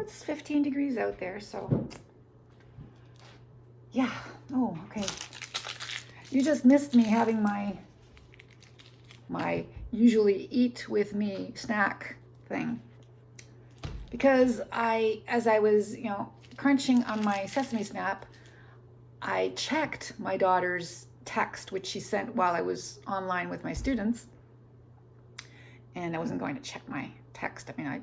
it's 15 degrees out there, so yeah. Oh, okay. You just missed me having my usually eat with me snack thing. Because as I was, crunching on my Sesame Snap, I checked my daughter's text, which she sent while I was online with my students. And I wasn't going to check my text. I mean, I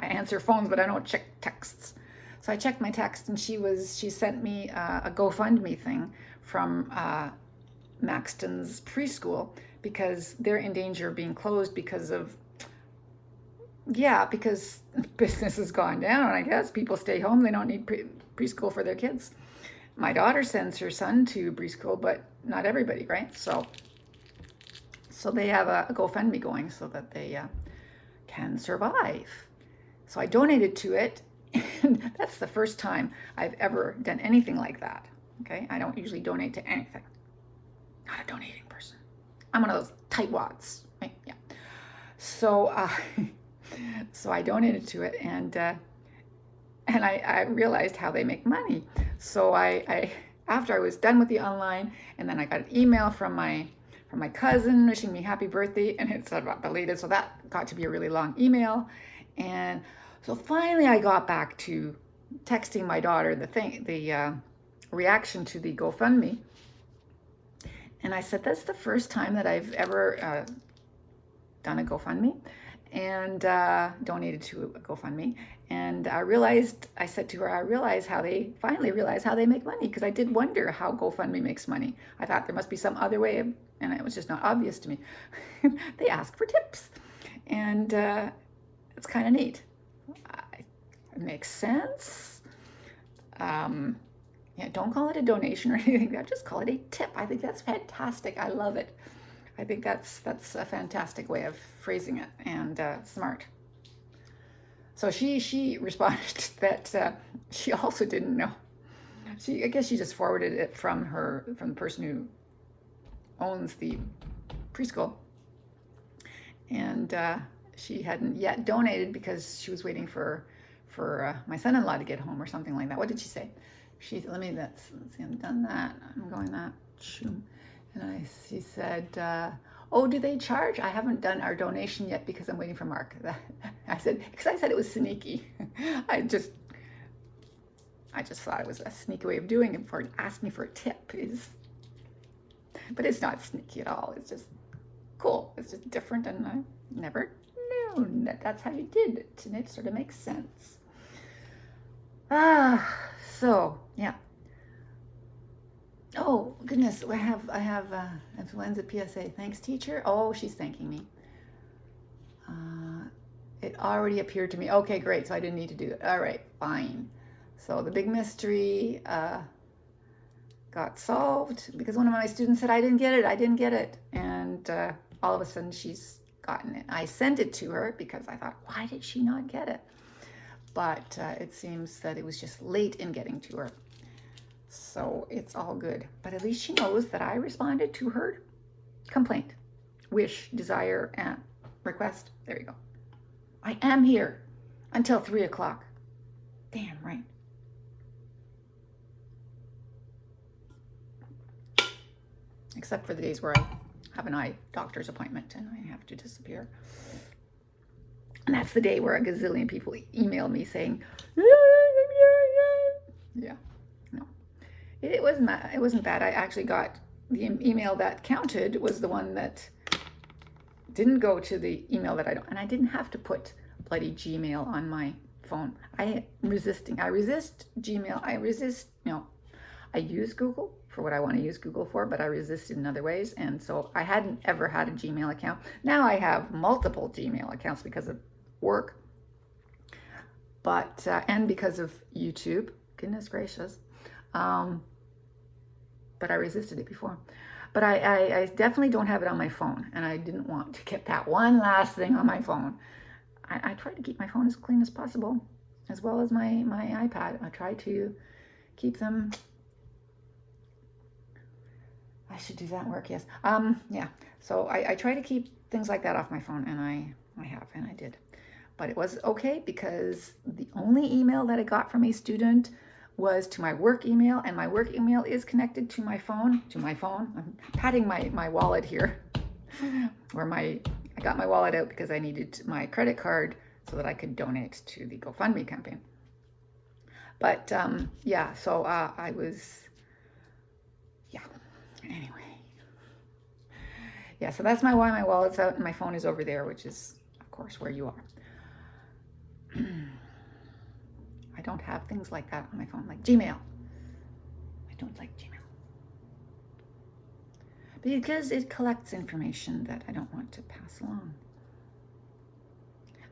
answer phones, but I don't check texts. So I checked my text, and she sent me a GoFundMe thing from Maxton's preschool, because they're in danger of being closed because business has gone down. I guess people stay home. They don't need preschool for their kids. My daughter sends her son to preschool, but not everybody, right? So they have a GoFundMe going so that they can survive. So I donated to it, and that's the first time I've ever done anything like that. Okay, I don't usually donate to anything. Not a donating person. I'm one of those tightwads, right? Yeah. So so I donated to it, and I realized how they make money. So I after I was done with the online, and then I got an email from my cousin wishing me happy birthday, and it said about belated, so that got to be a really long email. And so finally I got back to texting my daughter the reaction to the GoFundMe. And I said, that's the first time that I've ever done a GoFundMe and donated to a GoFundMe. And I said to her, I finally realized how they make money, because I did wonder how GoFundMe makes money. I thought there must be some other way, and it was just not obvious to me. They ask for tips, and it's kind of neat. It makes sense. Yeah, don't call it a donation or anything. Just call it a tip. I think that's fantastic. I love it. I think that's a fantastic way of phrasing it, and smart. So she responded that she also didn't know. I guess she just forwarded it from the person who owns the preschool, and she hadn't yet donated because she was waiting for my son-in-law to get home or something like that. What did she say? Let's see, I've done that. I'm going that. And she said, oh, do they charge? I haven't done our donation yet because I'm waiting for Mark. I said it was sneaky. I just thought it was a sneaky way of doing it, for asking me for a tip but it's not sneaky at all. It's just cool. It's just different, and I never known that's how you did it, and it sort of makes sense. So yeah. Oh goodness, I have influenza PSA. Thanks, teacher. Oh, she's thanking me. It already appeared to me. Okay, great. So I didn't need to do it. All right, fine. So the big mystery got solved because one of my students said, I didn't get it. And all of a sudden she's gotten it. I sent it to her because I thought, why did she not get it? But it seems that it was just late in getting to her. So it's all good. But at least she knows that I responded to her complaint, wish, desire, and request. There you go. I am here until 3 o'clock. Damn right. Except for the days where I have an eye doctor's appointment and I have to disappear. And that's the day where a gazillion people email me saying, yeah, no. It wasn't bad. I actually got the email that counted was the one that didn't go to the email that and I didn't have to put bloody Gmail on my phone. I resist Gmail. I use Google for what I want to use Google for, but I resisted in other ways. And so I hadn't ever had a Gmail account. Now I have multiple Gmail accounts because of work, but and because of YouTube. Goodness gracious. But I resisted it before. But I definitely don't have it on my phone, and I didn't want to get that one last thing on my phone. I try to keep my phone as clean as possible, as well as my iPad. I try to keep them. I should do that work, yes. Yeah, so I try to keep things like that off my phone, and I have, and I did. But it was okay because the only email that I got from a student was to my work email, and my work email is connected to my phone. I'm patting my wallet here, where I got my wallet out because I needed my credit card so that I could donate to the GoFundMe campaign. But yeah, so I was, yeah, anyway. Yeah, so that's why my wallet's out and my phone is over there, which is, of course, where you are. I don't have things like that on my phone, like Gmail. I don't like Gmail. Because it collects information that I don't want to pass along.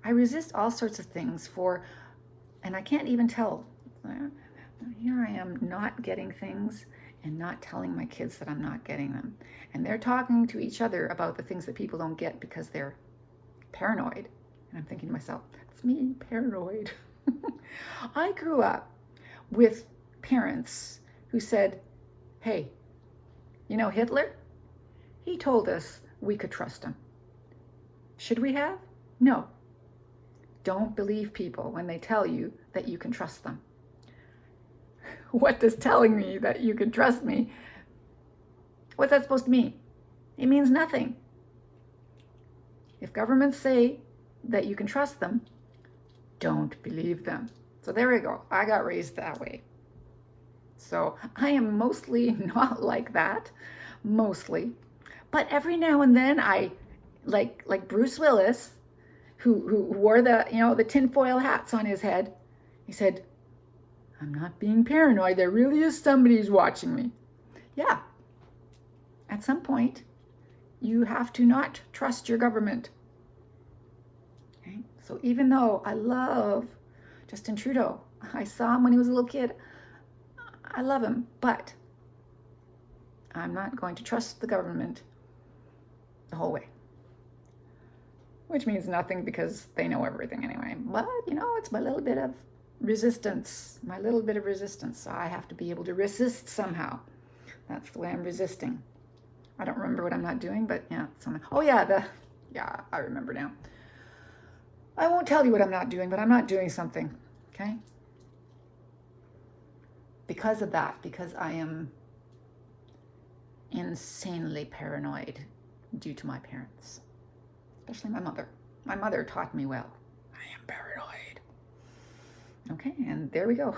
I resist all sorts of things and I can't even tell. Here I am not getting things and not telling my kids that I'm not getting them. And they're talking to each other about the things that people don't get because they're paranoid. And I'm thinking to myself, that's me, paranoid. I grew up with parents who said, hey, you know Hitler? He told us we could trust him. Should we have? No. Don't believe people when they tell you that you can trust them. What does telling me that you can trust me, what's that supposed to mean? It means nothing. If governments say that you can trust them, don't believe them. So there we go. I got raised that way. So I am mostly not like that, mostly. But every now and then I, like Bruce Willis, who wore the tinfoil hats on his head, he said, I'm not being paranoid. There really is somebody who's watching me. Yeah. At some point, you have to not trust your government. Okay? So even though I love Justin Trudeau, I saw him when he was a little kid, I love him, but I'm not going to trust the government the whole way. Which means nothing because they know everything anyway. But, it's my little bit of resistance. So I have to be able to resist somehow. That's the way I'm resisting. I don't remember what I'm not doing, but yeah. I remember now. I won't tell you what I'm not doing, but I'm not doing something, okay? Because of that, because I am insanely paranoid due to my parents, especially my mother. My mother taught me well. I am paranoid. Okay, and there we go.